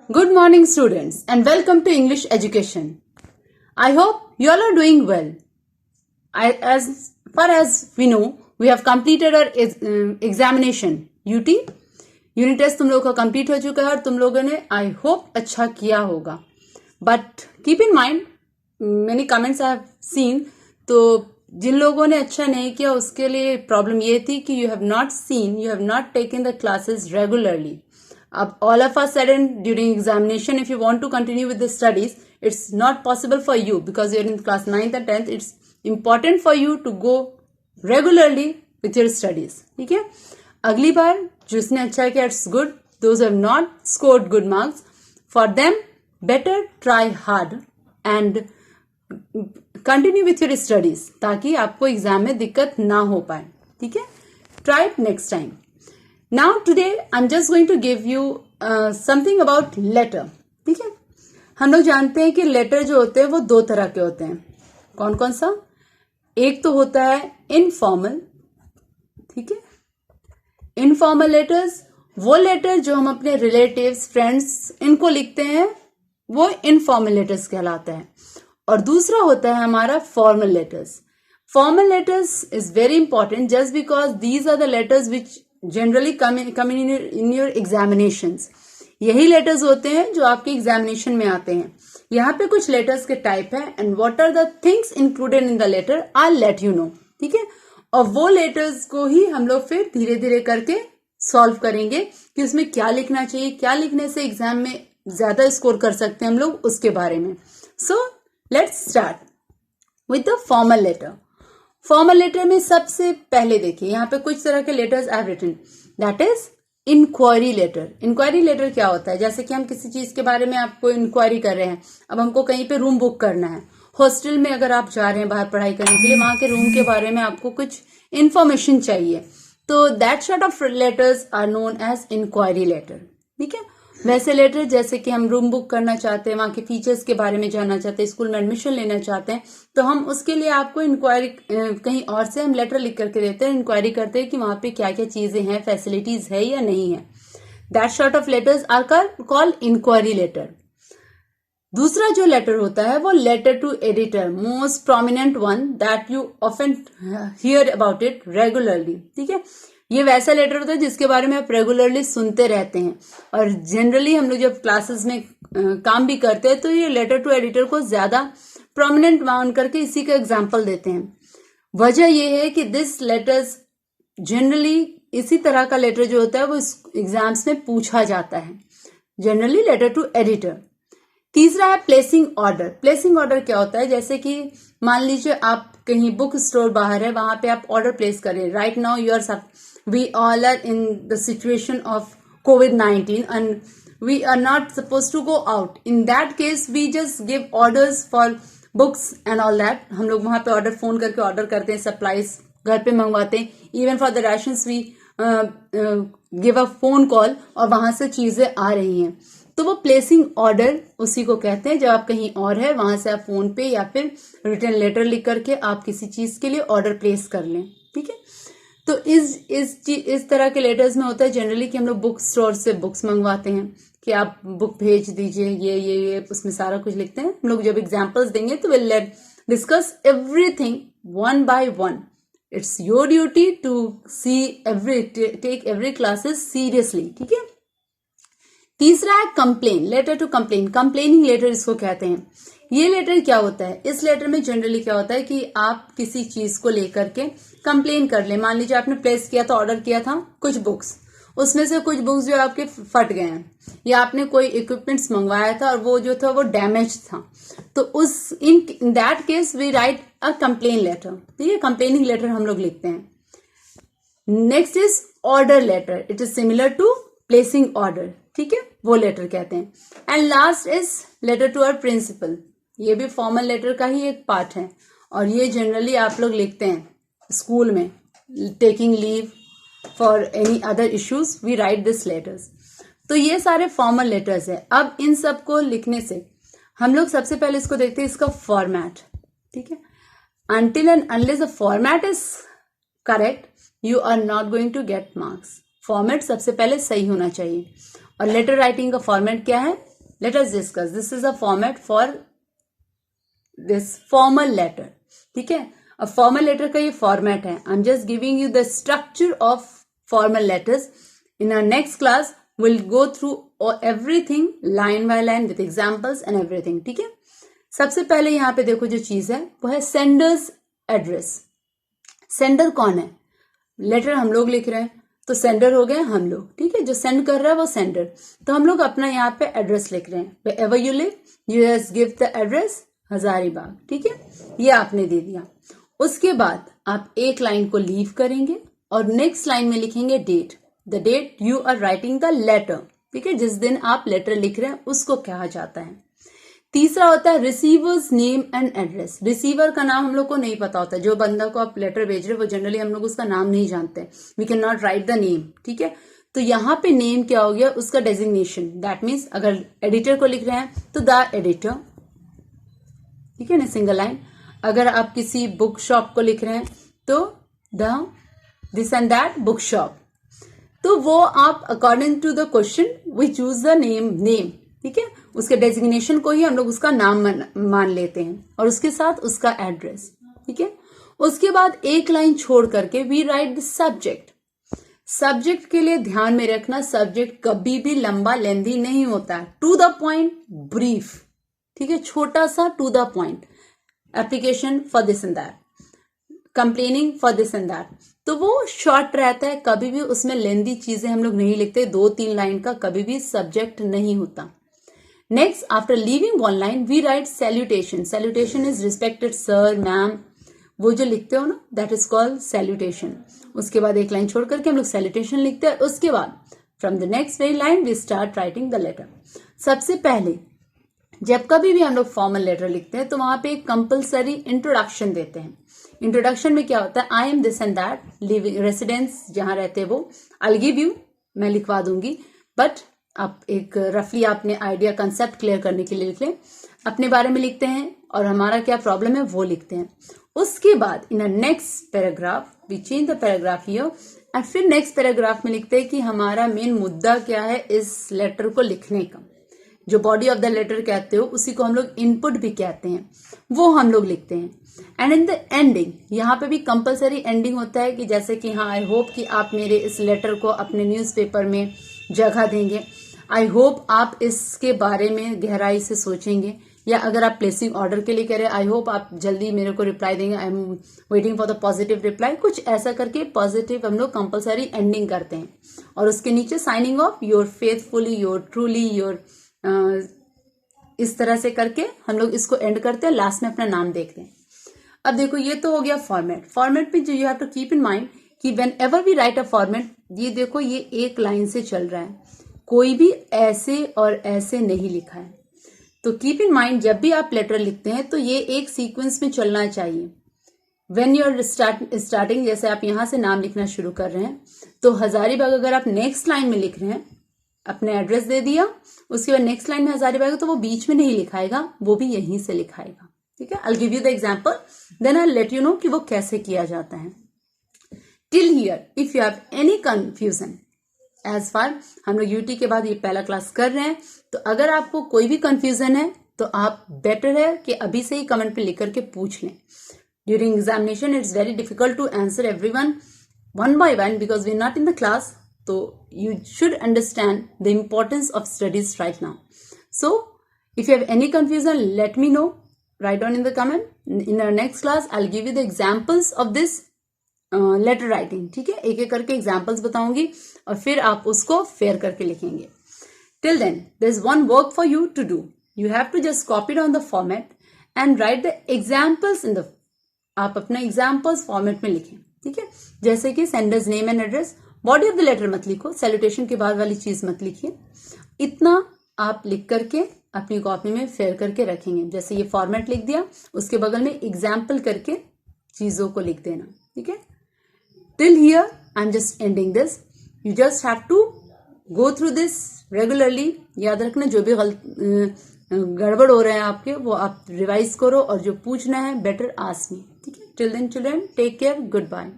Good morning, students, and welcome to English Education. I hope you all are doing well. As far as we know, we have completed our examination. UT unit test तुम लोगों का complete हो चुका है और तुम लोगों ने आई होप अच्छा किया होगा. But keep in mind many comments I have seen, तो जिन लोगों ने अच्छा नहीं किया उसके लिए प्रॉब्लम ये थी कि you have not taken the classes regularly. अब all of a sudden during examination, if you want to continue with the studies, it's not possible for you because you're in class 9th and 10th. It's important for you to go regularly with your studies. ठीक है. अगली बार जिसने अच्छा किया, it's good. Those who have not scored good marks, for them better try hard and continue with your studies ताकि आपको exam में दिक्कत ना हो पाए. ठीक है. Try it next time. Now today I'm just going to give you something about letter. ठीक है. हम लोग जानते हैं कि लेटर जो होते हैं वो दो तरह के होते हैं. कौन कौन सा? एक तो होता है इनफॉर्मल. ठीक है. इनफॉर्मल लेटर्स, वो लेटर जो हम अपने रिलेटिव्स, फ्रेंड्स इनको लिखते हैं, वो इनफॉर्मल लेटर्स कहलाता है. और दूसरा होता है हमारा formal letters. Formal letters is very important just because these are the letters which generally come in your examinations. यही लेटर्स होते हैं जो आपके एग्जामिनेशन में आते हैं. यहाँ पे कुछ लेटर्स के टाइप है and what are the things included in the letter I let you know. ठीक है. और वो लेटर्स को ही हम लोग फिर धीरे धीरे करके सॉल्व करेंगे कि उसमें क्या लिखना चाहिए, क्या लिखने से एग्जाम में ज्यादा स्कोर कर सकते हैं हम लोग, उसके बारे में. So let's start with the formal letter. Formal letter में सबसे पहले देखिए यहाँ पे कुछ तरह के letters I have written. That is enquiry letter. Enquiry letter क्या होता है? जैसे कि हम किसी चीज के बारे में आपको इंक्वायरी कर रहे हैं. अब हमको कहीं पे रूम बुक करना है. हॉस्टल में अगर आप जा रहे हैं बाहर पढ़ाई करने के लिए, वहां के रूम के बारे में आपको कुछ इंफॉर्मेशन चाहिए, तो that sort of letters are known as enquiry letter. ठीक है. वैसे लेटर जैसे कि हम रूम बुक करना चाहते हैं, वहां के फीचर्स के बारे में जानना चाहते हैं, स्कूल में एडमिशन लेना चाहते हैं, तो हम उसके लिए आपको इंक्वायरी कहीं और से हम लेटर लिख करके देते हैं, इंक्वायरी करते हैं कि वहां पे क्या क्या चीजें हैं, फैसिलिटीज है या नहीं है. That sort of letters are called enquiry letter. दूसरा जो लेटर होता है वो letter to editor, most prominent one that you often hear about it regularly. ठीक है. ये वैसा लेटर होता है जिसके बारे में आप रेगुलरली सुनते रहते हैं, और जनरली हम लोग जब क्लासेस में काम भी करते हैं तो ये लेटर टू एडिटर को ज्यादा प्रोमिनेंट मान करके इसी का एग्जाम्पल देते हैं. वजह ये है कि दिस लेटर्स जनरली, इसी तरह का लेटर जो होता है वो एग्जाम्स में पूछा जाता है, जनरली लेटर टू एडिटर. तीसरा है प्लेसिंग ऑर्डर. प्लेसिंग ऑर्डर क्या होता है? जैसे कि मान लीजिए आप कहीं बुक स्टोर बाहर है, वहां पे आप ऑर्डर प्लेस करें. Right now you are we all are in the situation of COVID-19 and we are not supposed to go out. In that case we just give orders for books and all that. हम लोग वहां पे order phone करके order करते हैं, supplies घर पे मंगवाते हैं. Even for the rations we give a phone call और वहां से चीजें आ रही हैं. तो वो प्लेसिंग ऑर्डर उसी को कहते हैं. जब आप कहीं और है वहां से आप फोन पे या फिर रिटर्न लेटर लिख करके आप किसी चीज के लिए ऑर्डर प्लेस कर लें. ठीक है. तो इस तरह के लेटर्स में होता है जनरली कि हम लोग बुक स्टोर से बुक्स मंगवाते हैं कि आप बुक भेज दीजिए, ये उसमें सारा कुछ लिखते हैं. हम लोग जब एग्जांपल्स देंगे तो will let discuss everything one by one. It's your duty to see take every classes seriously. ठीक है. तीसरा है complain. Letter to complain, complaining letter इसको कहते हैं. ये लेटर क्या होता है? इस लेटर में जनरली क्या होता है कि आप किसी चीज को लेकर के कंप्लेन कर ले. मान लीजिए आपने प्लेस किया था, ऑर्डर किया था कुछ बुक्स, उसमें से कुछ बुक्स जो आपके फट गए हैं, या आपने कोई इक्विपमेंट्स मंगवाया था और वो जो था वो डैमेज था, तो उस in that case we write a complain letter. ठीक है. कंप्लेनिंग लेटर हम लोग लिखते हैं. Next is order letter. It is similar to placing order. ठीक है. वो लेटर कहते हैं. And last is letter to our principal. ये भी फॉर्मल लेटर का ही एक पार्ट है, और ये जनरली आप लोग लिखते हैं स्कूल में. Taking leave for any other issues we write this letters. तो ये सारे फॉर्मल लेटर्स है. अब इन सब को लिखने से हम लोग सबसे पहले इसको देखते हैं इसका फॉर्मेट. ठीक है. until and unless the format is correct you are not going to get marks. Format सबसे पहले सही होना चाहिए. और लेटर राइटिंग का फॉर्मेट क्या है? let us discuss. This is a format for this formal letter. ठीक है, अब formal letter का ये format है. I'm just giving you the structure of formal letters. In our next class, we'll go through everything line by line with examples and everything. ठीक है, सबसे पहले यहाँ पे देखो जो चीज है वो है सेंडर्स एड्रेस. सेंडर कौन है? लेटर हम लोग लिख रहे हैं तो सेंडर हो गए हम लोग. ठीक है, जो सेंड कर रहा है वो सेंडर. तो हम लोग अपना यहाँ पे एड्रेस लिख रहे हैं. Wherever you live, you just give the address Hazaribagh. ठीक है, ये आपने दे दिया. उसके बाद आप एक लाइन को लीव करेंगे और नेक्स्ट लाइन में लिखेंगे date. The date you are writing the letter. ठीक है, जिस दिन आप लेटर लिख रहे हैं उसको कहा जाता है. तीसरा होता है receiver's name and address. Receiver का नाम हम लोग को नहीं पता होता. जो बंदा को आप लेटर भेज रहे हो वो जनरली हम लोग उसका नाम नहीं जानते. We can not write the name. ठीक है, तो यहाँ पे नेम क्या हो गया? उसका डेजिग्नेशन. दैट मीन्स अगर एडिटर को लिख रहे हैं तो द एडिटर. ठीक है ना, सिंगल लाइन. अगर आप किसी बुक शॉप को लिख रहे हैं तो the this and that book shop. तो वो आप according to the question we choose the name. ठीक है, उसके डेजिग्नेशन को ही हम लोग उसका नाम मान लेते हैं और उसके साथ उसका एड्रेस. ठीक है, उसके बाद एक लाइन छोड़ करके we write the subject. Subject के लिए ध्यान में रखना, सब्जेक्ट कभी भी लंबा लेंदी नहीं होता है. To the point, brief. ठीक है, छोटा सा to the point. Application for this and that, complaining for this and that, तो वो शॉर्ट रहता है. कभी भी उसमें लेंदी चीजें हम लोग नहीं लिखते. 2-3 लाइन का कभी भी सब्जेक्ट नहीं होता. Next, after leaving one line, we write salutation. Salutation is respected sir, ma'am. वो जो लिखते हो ना, that is called salutation. उसके बाद एक लाइन छोड़ करके हम लोग salutation लिखते हैं. उसके बाद from the next very line we start writing the letter. सबसे पहले जब कभी भी हम लोग फॉर्मल लेटर लिखते हैं तो वहां पे एक कंपल्सरी इंट्रोडक्शन देते हैं. इंट्रोडक्शन में क्या होता है? I am this and that, living residence जहां रहते हैं वो, आई गिव यू, मैं लिखवा दूंगी. बट आप एक रफली आपने आइडिया कंसेप्ट क्लियर करने के लिए लिख लें. अपने बारे में लिखते हैं और हमारा क्या प्रॉब्लम है वो लिखते हैं. उसके बाद in a next paragraph we change the paragraph here and फिर नेक्स्ट पैराग्राफ में लिखते हैं कि हमारा मेन मुद्दा क्या है इस लेटर को लिखने का. जो बॉडी ऑफ द लेटर कहते हो उसी को हम लोग इनपुट भी कहते हैं, वो हम लोग लिखते हैं. एंड इन द एंडिंग, यहाँ पे भी कंपल्सरी एंडिंग होता है कि जैसे कि हाँ आई होप कि आप मेरे इस लेटर को अपने न्यूज़पेपर में जगह देंगे. आई होप आप इसके बारे में गहराई से सोचेंगे. या अगर आप प्लेसिंग ऑर्डर के लिए कह रहे हैं आई होप आप जल्दी मेरे को रिप्लाई देंगे, I am waiting for the positive reply. कुछ ऐसा करके पॉजिटिव हम लोग कंपल्सरी एंडिंग करते हैं. और उसके नीचे signing off your faithfully, your truly, your इस तरह से करके हम लोग इसको एंड करते हैं. लास्ट में अपना नाम देखते हैं. अब देखो ये तो हो गया फॉर्मेट. फॉर्मेट पे जो you have to keep in mind कि whenever we write a format, ये देखो ये एक लाइन से चल रहा है, कोई भी ऐसे और ऐसे नहीं लिखा है. तो कीप इन माइंड जब भी आप लेटर लिखते हैं तो ये एक सीक्वेंस में चलना चाहिए. व्हेन यू आर स्टार्टिंग, जैसे आप यहां से नाम लिखना शुरू कर रहे हैं तो हजारीबाग अगर आप नेक्स्ट लाइन में लिख रहे हैं, अपने एड्रेस दे दिया, उसके बाद नेक्स्ट लाइन में हजारीबाग तो वो बीच में नहीं लिखाएगा, वो भी यहीं से लिखाएगा. ठीक है, I will give you the example, then I will let you know कि वो कैसे किया जाता है. Till here if you have any confusion, as far हम लोग यूटी के बाद ये पहला क्लास कर रहे हैं, तो अगर आपको कोई भी कंफ्यूजन है तो आप बेटर है कि अभी से ही कमेंट पे लिख करके पूछ लें. During examination it's very difficult to answer everyone one by one because we are not in the class. So you should understand the importance of studies right now. So if you have any confusion, let me know. Write down in the comment. In our next class, I'll give you the examples of this letter writing. ठीक है, एक एक करके examples बताऊंगी और फिर आप उसको fair करके लिखेंगे. Till then, there's one work for you to do. You have to just copy down the format and write the examples in the. आप अपना examples format में लिखें. ठीक है, जैसे कि senders name and address. Body of the letter मत लिखो, सैल्यूटेशन के बाद वाली चीज मत लिखिए. इतना आप लिख करके अपनी कॉपी में फेयर करके रखेंगे. जैसे ये फॉर्मेट लिख दिया, उसके बगल में एग्जाम्पल करके चीजों को लिख देना. ठीक है, till here I am just ending this. You just have to go through this regularly. याद रखना जो भी गड़बड़ हो रहे हैं आपके वो आप रिवाइज करो और जो पूछना है बेटर आस्क मी. ठीक है, till then children take care, good bye.